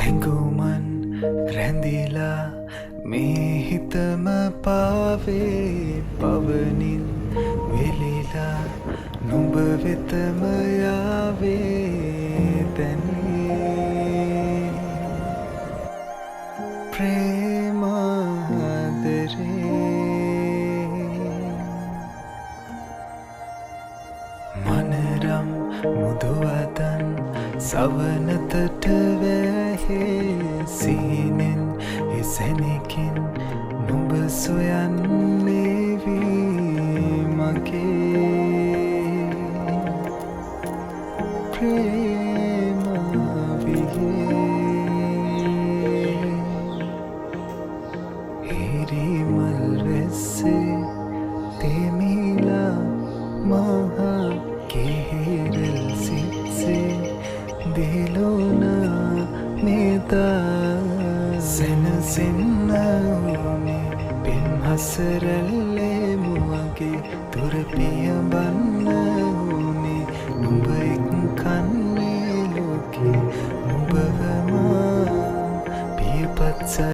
හැඟුමන් රැඳිලා මේ හිතම පාවේ පවනින් වෙලිලා නුඹ වෙතම යාවේ දැනේ ප්‍රේමාදරේ මනරම් මුදුවදන් සවනතට වැහේ සීනෙන් එසැනකින් නුඹ සොයන්නේ වී මගේ ප්‍රේමාවියේ හිරිමල් වෙස්සේ තෙමිලා මහා කෙහෙරල් සිත්සේ දිලුනා නිදා සැනසෙන්න ඕනේ පෙම් හසරල්ලේ මුවගේ තුර පියඹන්න ඕනේ නුඹ එක් කන්න